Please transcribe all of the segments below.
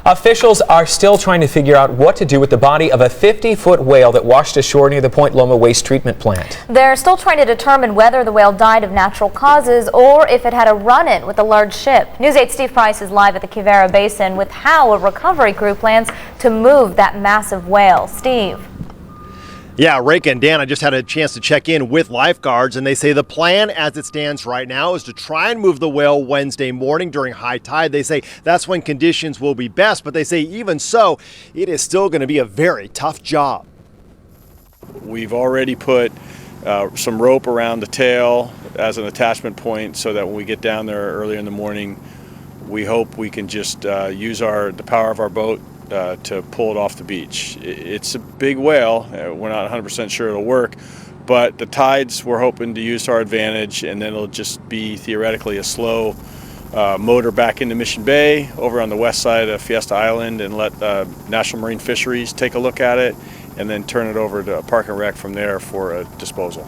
Officials are still trying to figure out what to do with the body of a 50-foot whale that washed ashore near the Point Loma waste treatment plant. They're still trying to determine whether the whale died of natural causes or if it had a run-in with a large ship. News 8's Steve Price is live at the Califor Basin with how a recovery crew plans to move that massive whale. Steve. Yeah, Rake and Dan, I just had a chance to check in with lifeguards, and they say the plan as it stands right now is to try and move the whale Wednesday morning during high tide. They say that's when conditions will be best, but they say even so, it is still going to be a very tough job. We've already put some rope around the tail as an attachment point so that when we get down there early in the morning, we hope we can just use the power of our boat to pull it off the beach. It's a big whale. We're not 100% sure it'll work, but the tides we're hoping to use to our advantage, and then it'll just be theoretically a slow motor back into Mission Bay over on the west side of Fiesta Island and let National Marine Fisheries take a look at it and then turn it over to Park and Rec from there for a disposal.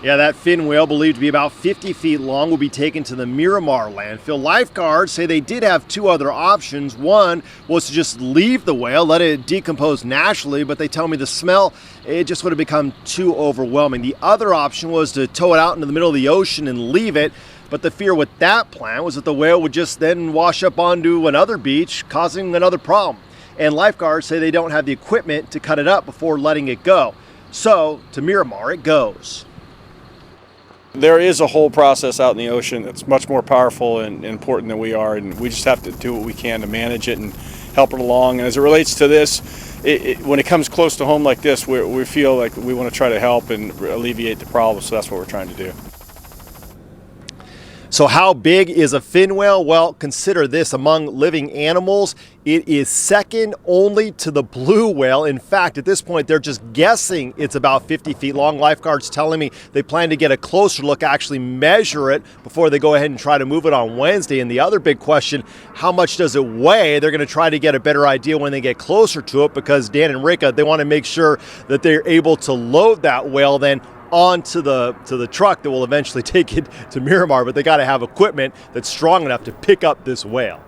Yeah, that fin whale, believed to be about 50 feet long, will be taken to the Miramar landfill. Lifeguards say they did have two other options. One was to just leave the whale, let it decompose naturally, but they tell me the smell, it just would have become too overwhelming. The other option was to tow it out into the middle of the ocean and leave it, but the fear with that plan was that the whale would just then wash up onto another beach, causing another problem. And lifeguards say they don't have the equipment to cut it up before letting it go. So, to Miramar it goes. There is a whole process out in the ocean that's much more powerful and important than we are, and we just have to do what we can to manage it and help it along. And as it relates to this, when it comes close to home like this, we feel like we want to try to help and alleviate the problem, so that's what we're trying to do. So how big is a fin whale? Well, consider this. Among living animals, it is second only to the blue whale. In fact, at this point, they're just guessing it's about 50 feet long. Lifeguards telling me they plan to get a closer look, actually measure it before they go ahead and try to move it on Wednesday. And the other big question, how much does it weigh? They're going to try to get a better idea when they get closer to it, because Dan and Rika, they want to make sure that they're able to load that whale then onto the truck that will eventually take it to Miramar, but they got to have equipment that's strong enough to pick up this whale.